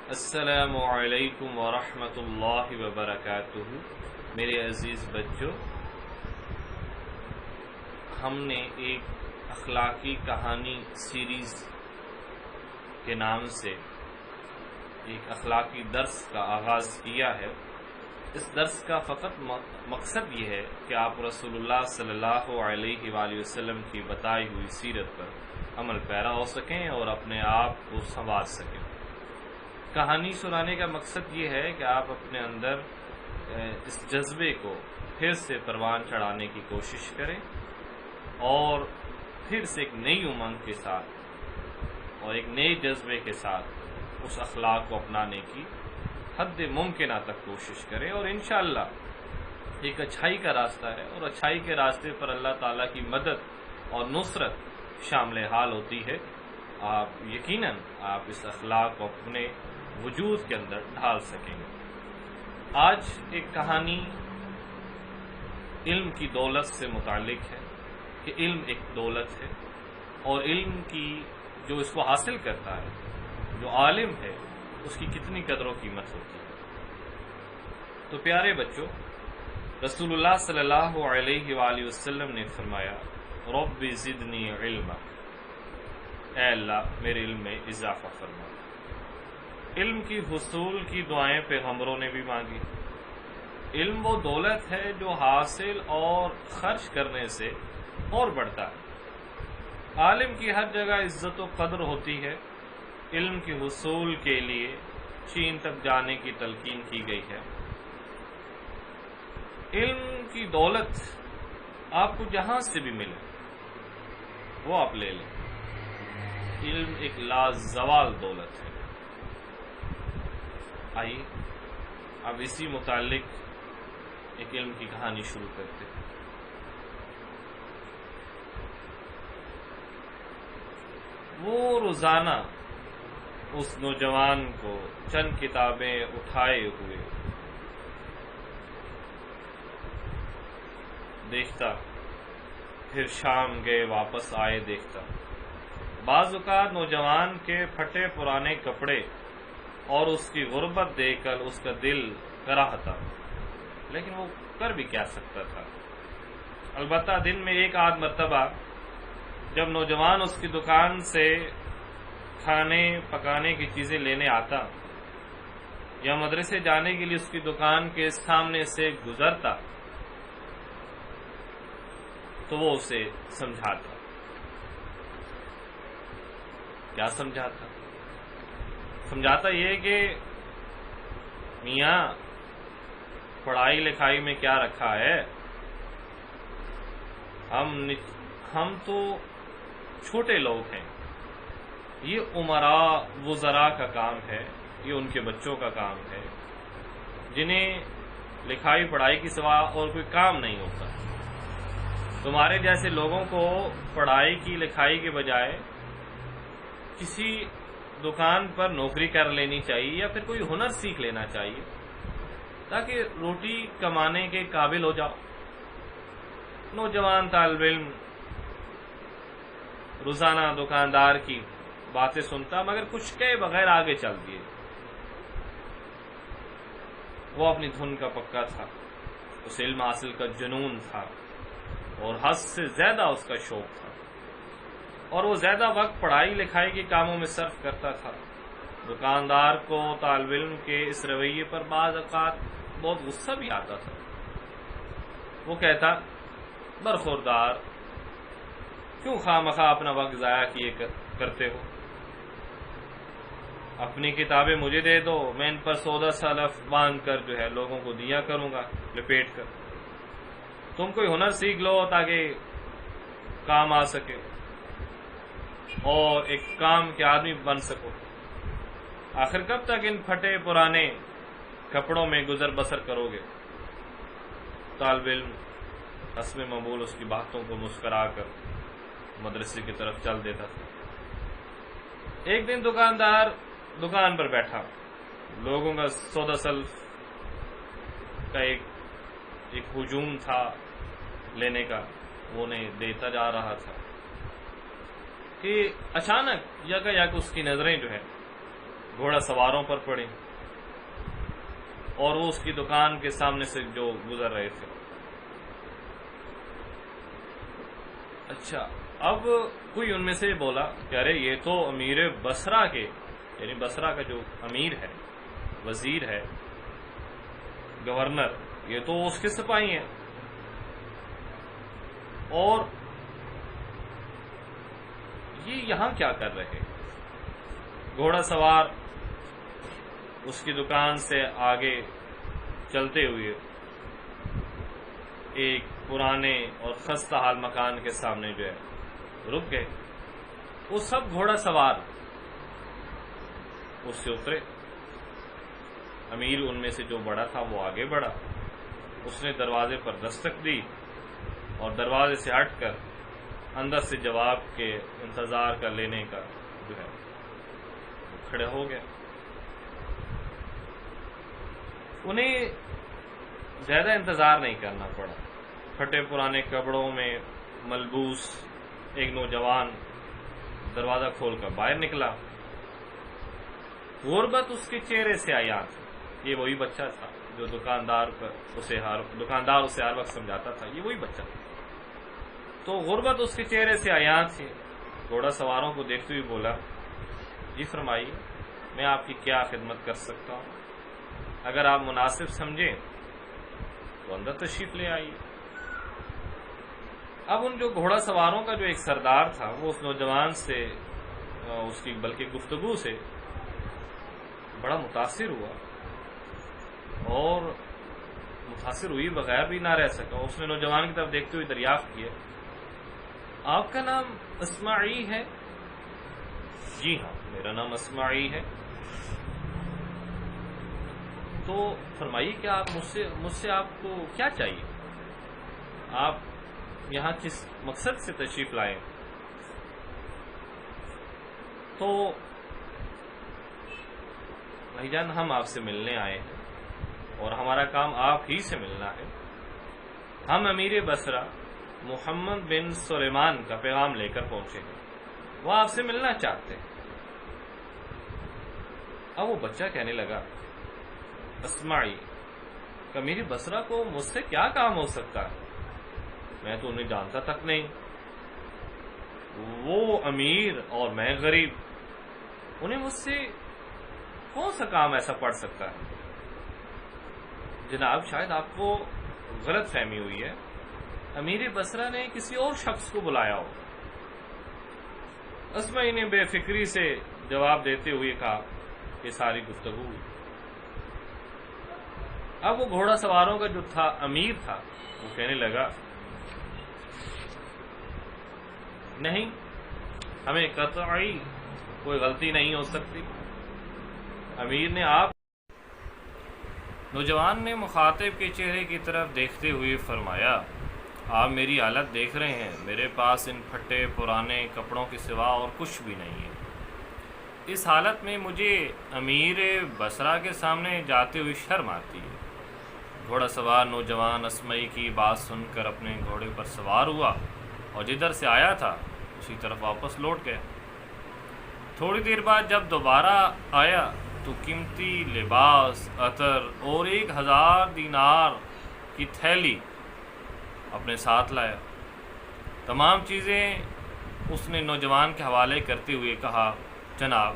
السلام علیکم ورحمۃ اللہ وبرکاتہ۔ میرے عزیز بچوں، ہم نے ایک اخلاقی کہانی سیریز کے نام سے ایک اخلاقی درس کا آغاز کیا ہے۔ اس درس کا فقط مقصد یہ ہے کہ آپ رسول اللہ صلی اللہ علیہ وآلہ وسلم کی بتائی ہوئی سیرت پر عمل پیرا ہو سکیں اور اپنے آپ کو سنوار سکیں۔ کہانی سنانے کا مقصد یہ ہے کہ آپ اپنے اندر اس جذبے کو پھر سے پروان چڑھانے کی کوشش کریں اور پھر سے ایک نئی امنگ کے ساتھ اور ایک نئے جذبے کے ساتھ اس اخلاق کو اپنانے کی حد ممکنہ تک کوشش کریں، اور انشاءاللہ ایک اچھائی کا راستہ ہے، اور اچھائی کے راستے پر اللہ تعالیٰ کی مدد اور نصرت شامل حال ہوتی ہے۔ آپ یقیناً آپ اس اخلاق کو اپنے وجود کے اندر ڈھال سکیں گے۔ آج ایک کہانی علم کی دولت سے متعلق ہے کہ علم ایک دولت ہے، اور علم کی جو اس کو حاصل کرتا ہے، جو عالم ہے، اس کی کتنی قدر و قیمت ہوتی ہے۔ تو پیارے بچوں، رسول اللہ صلی اللہ علیہ وآلہ وسلم نے فرمایا، رب زدنی علما، اے اللہ میرے علم میں اضافہ فرما۔ علم کی حصول کی دعائیں پیغمبروں نے بھی مانگی۔ علم وہ دولت ہے جو حاصل اور خرچ کرنے سے اور بڑھتا ہے۔ عالم کی ہر جگہ عزت و قدر ہوتی ہے۔ علم کے حصول کے لیے چین تک جانے کی تلقین کی گئی ہے۔ علم کی دولت آپ کو جہاں سے بھی ملے وہ آپ لے لیں۔ علم ایک لازوال دولت ہے۔ آئیے اب اسی متعلق ایک علم کی کہانی شروع کرتے ہیں۔ وہ روزانہ اس نوجوان کو چند کتابیں اٹھائے ہوئے دیکھتا، پھر شام گئے واپس آئے دیکھتا۔ بعض اوقات نوجوان کے پھٹے پرانے کپڑے اور اس کی غربت دیکھ کر اس کا دل کراہتا، لیکن وہ کر بھی کیا سکتا تھا۔ البتہ دن میں ایک آدھ مرتبہ جب نوجوان اس کی دکان سے کھانے پکانے کی چیزیں لینے آتا یا مدرسے جانے کے لیے اس کی دکان کے سامنے سے گزرتا تو وہ اسے سمجھاتا۔ کیا سمجھاتا؟ سمجھاتا یہ کہ میاں پڑھائی لکھائی میں کیا رکھا ہے، ہم تو چھوٹے لوگ ہیں، یہ امراء وزراء کا کام ہے، یہ ان کے بچوں کا کام ہے جنہیں لکھائی پڑھائی کی سوا اور کوئی کام نہیں ہوتا۔ تمہارے جیسے لوگوں کو پڑھائی کی لکھائی کے بجائے کسی دکان پر نوکری کر لینی چاہیے یا پھر کوئی ہنر سیکھ لینا چاہیے تاکہ روٹی کمانے کے قابل ہو جاؤ۔ نوجوان طالب علم روزانہ دکاندار کی باتیں سنتا، مگر کچھ کہے بغیر آگے چل دیے۔ وہ اپنی دھن کا پکا تھا، اس علم حاصل کا جنون تھا اور حد سے زیادہ اس کا شوق تھا، اور وہ زیادہ وقت پڑھائی لکھائی کے کاموں میں صرف کرتا تھا۔ دکاندار کو طالب علم کے اس رویے پر بعض اوقات بہت غصہ بھی آتا تھا۔ وہ کہتا، برخوردار، کیوں خواہ اپنا وقت ضائع کیے کرتے ہو؟ اپنی کتابیں مجھے دے دو، میں ان پر سودا سلف باندھ کر جو ہے لوگوں کو دیا کروں گا لپیٹ کر۔ تم کوئی ہنر سیکھ لو تاکہ کام آ سکے اور ایک کام کے آدمی بن سکو۔ آخر کب تک ان پھٹے پرانے کپڑوں میں گزر بسر کرو گے؟ طالب علم حسب معمول اس کی باتوں کو مسکرا کر مدرسے کی طرف چل دیتا تھا۔ ایک دن دکاندار دکان پر بیٹھا، لوگوں کا سودا سلف کا ایک ہجوم تھا لینے کا، وہ انہیں دیتا جا رہا تھا کہ اچانک یک اس کی نظریں جو ہے گھوڑا سواروں پر پڑی اور وہ اس کی دکان کے سامنے سے جو گزر رہے تھے. اچھا، اب کوئی ان میں سے بولا کہ ارے یہ تو امیر بصرہ کے، یعنی بصرہ کا جو امیر ہے، وزیر ہے، گورنر، یہ تو اس کے سپاہی ہیں، اور یہ یہاں کیا کر رہے؟ گھوڑا سوار اس کی دکان سے آگے چلتے ہوئے ایک پرانے اور خستہ حال مکان کے سامنے جو ہے رک گئے. وہ سب گھوڑا سوار اس سے اترے. امیر ان میں سے جو بڑا تھا وہ آگے بڑھا، اس نے دروازے پر دستک دی اور دروازے سے ہٹ کر اندر سے جواب کے انتظار کا لینے کا جو ہے کھڑے ہو گیا. انہیں زیادہ انتظار نہیں کرنا پڑا. پھٹے پرانے کپڑوں میں ملبوس ایک نوجوان دروازہ کھول کر باہر نکلا. غربت اس کے چہرے سے عیاں تھی. یہ وہی بچہ تھا جو دکاندار اسے ہر وقت سمجھاتا تھا، یہ وہی بچہ تھا. تو غربت اس کے چہرے سے عیاں تھی. گھوڑا سواروں کو دیکھتے ہوئے بولا، جی فرمائیے، میں آپ کی کیا خدمت کر سکتا ہوں؟ اگر آپ مناسب سمجھیں تو اندر تشریف لے آئیے. اب ان جو گھوڑا سواروں کا جو ایک سردار تھا وہ اس نوجوان سے، اس کی بلکہ گفتگو سے بڑا متاثر ہوا، اور متاثر ہوئی بغیر بھی نہ رہ سکا. اس نے نوجوان کی طرف دیکھتے ہوئے دریافت کیا، آپ کا نام اسماعی ہے؟ جی ہاں، میرا نام اسماعی ہے. تو فرمائیے کہ آپ مجھ سے آپ کو کیا چاہیے؟ آپ یہاں کس مقصد سے تشریف لائے؟ تو بھائی جان، ہم آپ سے ملنے آئے ہیں اور ہمارا کام آپ ہی سے ملنا ہے. ہم امیر بصرہ محمد بن سلیمان کا پیغام لے کر پہنچے ہیں، وہ آپ سے ملنا چاہتے ہیں. اب وہ بچہ کہنے لگا، اسماعی کہ امیر بصرہ کو مجھ سے کیا کام ہو سکتا ہے؟ میں تو انہیں جانتا تک نہیں. وہ امیر اور میں غریب، انہیں مجھ سے کون سا کام ایسا پڑ سکتا ہے؟ جناب، شاید آپ کو غلط فہمی ہوئی ہے. امیر بصرہ نے کسی اور شخص کو بلایا ہو. اسماعی نے بے فکری سے جواب دیتے ہوئے کہا، یہ ساری گفتگو ہوئی. اب وہ گھوڑا سواروں کا جو تھا امیر تھا، وہ کہنے لگا، نہیں، ہمیں قطعی کوئی غلطی نہیں ہو سکتی. امیر نے نوجوان نے مخاطب کے چہرے کی طرف دیکھتے ہوئے فرمایا، آپ میری حالت دیکھ رہے ہیں، میرے پاس ان پھٹے پرانے کپڑوں کے سوا اور کچھ بھی نہیں ہے. اس حالت میں مجھے امیر بصرہ کے سامنے جاتے ہوئے شرم آتی ہے. گھوڑا سوار نوجوان اسماعی کی بات سن کر اپنے گھوڑے پر سوار ہوا اور جدھر سے آیا تھا اسی طرف واپس لوٹ گیا. تھوڑی دیر بعد جب دوبارہ آیا تو قیمتی لباس، عطر اور 1000 دینار کی تھیلی اپنے ساتھ لایا. تمام چیزیں اس نے نوجوان کے حوالے کرتے ہوئے کہا، جناب،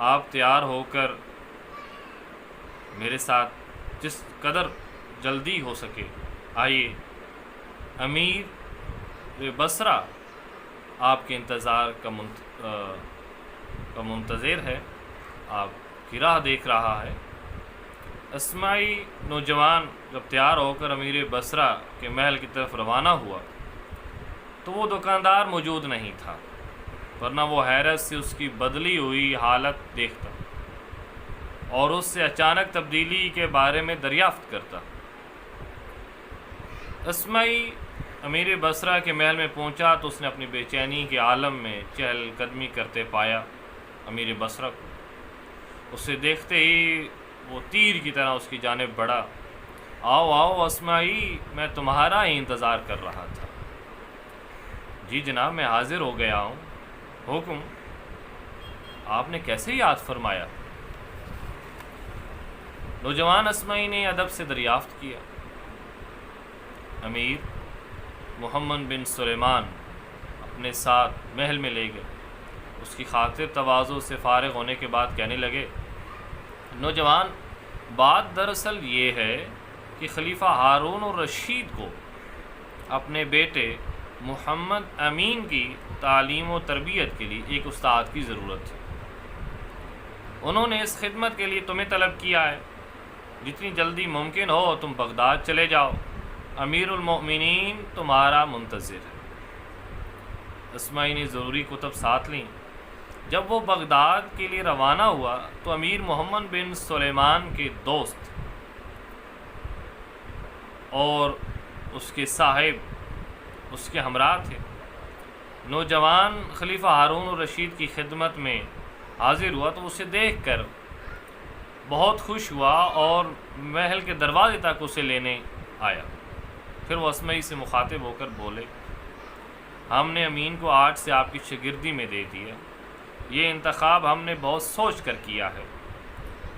آپ تیار ہو کر میرے ساتھ جس قدر جلدی ہو سکے آئیے. امیر بصرہ آپ کے انتظار کا منتظر ہے، آپ کی راہ دیکھ رہا ہے. اسماعی نوجوان جب تیار ہو کر امیر بصرہ کے محل کی طرف روانہ ہوا تو وہ دکاندار موجود نہیں تھا، ورنہ وہ حیرت سے اس کی بدلی ہوئی حالت دیکھتا اور اس سے اچانک تبدیلی کے بارے میں دریافت کرتا. اسماعی امیر بصرہ کے محل میں پہنچا تو اس نے اپنی بے چینی کے عالم میں چہل قدمی کرتے پایا امیر بصرہ کو. اسے دیکھتے ہی وہ تیر کی طرح اس کی جانب بڑھا. آؤ آؤ اسماعی، میں تمہارا ہی انتظار کر رہا تھا. جی جناب، میں حاضر ہو گیا ہوں. حکم، آپ نے کیسے یاد فرمایا؟ نوجوان اسمعی نے ادب سے دریافت کیا، امیر محمد بن سلیمان اپنے ساتھ محل میں لے گئے۔ اس کی خاطر تواضع سے فارغ ہونے کے بعد کہنے لگے، نوجوان، بات دراصل یہ ہے کہ خلیفہ ہارون الرشید کو اپنے بیٹے محمد امین کی تعلیم و تربیت کے لیے ایک استاد کی ضرورت ہے۔ انہوں نے اس خدمت کے لیے تمہیں طلب کیا ہے۔ جتنی جلدی ممکن ہو تم بغداد چلے جاؤ، امیر المؤمنین تمہارا منتظر ہے۔ اسمعی نے ضروری کتب ساتھ لیں۔ جب وہ بغداد کے لیے روانہ ہوا تو امیر محمد بن سلیمان کے دوست اور اس کے صاحب اس کے ہمراہ تھے۔ نوجوان خلیفہ ہارون الرشید کی خدمت میں حاضر ہوا تو اسے دیکھ کر بہت خوش ہوا اور محل کے دروازے تک اسے لینے آیا۔ پھر وہ اسمعی سے مخاطب ہو کر بولے، ہم نے امین کو آج سے آپ کی شاگردی میں دے دیا۔ یہ انتخاب ہم نے بہت سوچ کر کیا ہے۔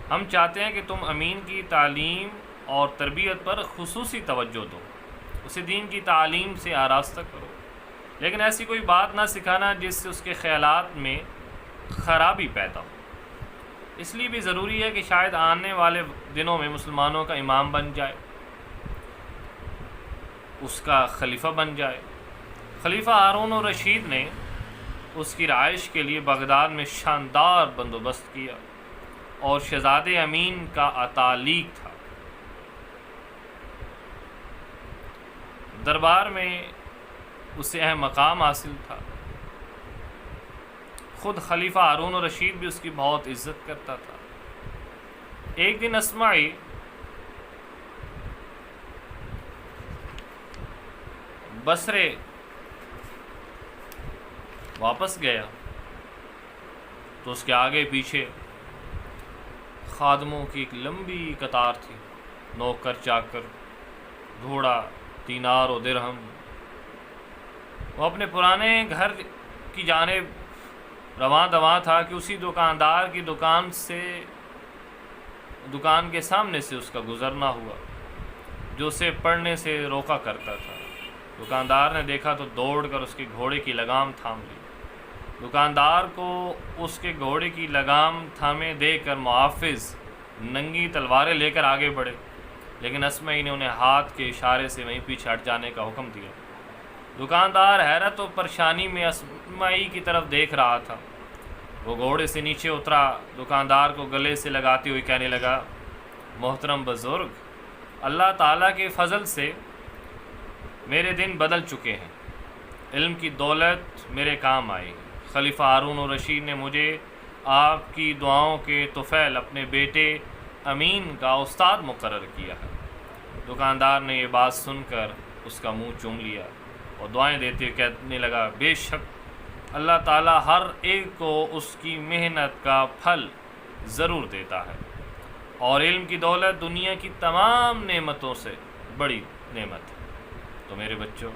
ہم چاہتے ہیں کہ تم امین کی تعلیم اور تربیت پر خصوصی توجہ دو، اسے دین کی تعلیم سے آراستہ کرو، لیکن ایسی کوئی بات نہ سکھانا جس سے اس کے خیالات میں خرابی پیدا ہو۔ اس لیے بھی ضروری ہے کہ شاید آنے والے دنوں میں مسلمانوں کا امام بن جائے، اس کا خلیفہ بن جائے۔ خلیفہ ہارون الرشید نے اس کی رہائش کے لیے بغداد میں شاندار بندوبست کیا اور شہزادے امین کا اتالیق تھا۔ دربار میں اسے اہم مقام حاصل تھا۔ خود خلیفہ ہارون الرشید بھی اس کی بہت عزت کرتا تھا۔ ایک دن اسمعی بصرے واپس گیا تو اس کے آگے پیچھے خادموں کی ایک لمبی قطار تھی، نوکر چاکر، گھوڑا، دینار و درہم۔ وہ اپنے پرانے گھر کی جانب رواں دواں تھا کہ اسی دکاندار کی دکان کے سامنے سے اس کا گزرنا ہوا جو اسے پڑھنے سے روکا کرتا تھا۔ دکاندار نے دیکھا تو دوڑ کر اس کے گھوڑے کی لگام تھام لی۔ دکاندار کو اس کے گھوڑے کی لگام تھامے دیکھ کر محافظ ننگی تلواریں لے کر آگے بڑھے، لیکن اسمعی نے انہیں ہاتھ کے اشارے سے وہیں پیچھے ہٹ جانے کا حکم دیا۔ دکاندار حیرت و پریشانی میں اسمعی کی طرف دیکھ رہا تھا۔ وہ گھوڑے سے نیچے اترا، دکاندار کو گلے سے لگاتے ہوئے کہنے لگا، محترم بزرگ، اللہ تعالیٰ کے فضل سے میرے دن بدل چکے ہیں، علم کی دولت میرے کام آئی۔ خلیفہ ہارون الرشید نے مجھے آپ کی دعاؤں کے طفیل اپنے بیٹے امین کا استاد مقرر کیا ہے۔ دکاندار نے یہ بات سن کر اس کا منہ چوم لیا اور دعائیں دیتے ہوئے کہنے لگا، بے شک اللہ تعالیٰ ہر ایک کو اس کی محنت کا پھل ضرور دیتا ہے، اور علم کی دولت دنیا کی تمام نعمتوں سے بڑی نعمت ہے۔ تو میرے بچوں،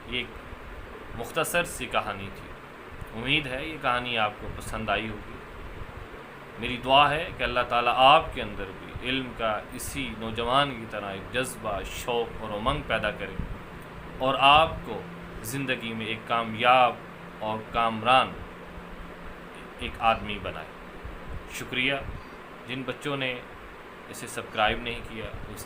یہ ایک مختصر سی کہانی تھی۔ امید ہے یہ کہانی آپ کو پسند آئی ہوگی۔ میری دعا ہے کہ اللہ تعالیٰ آپ کے اندر بھی علم کا اسی نوجوان کی طرح ایک جذبہ، شوق اور امنگ پیدا کرے اور آپ کو زندگی میں ایک کامیاب اور کامران ایک آدمی بنائے۔ شکریہ۔ جن بچوں نے اسے سبسکرائب نہیں کیا اسے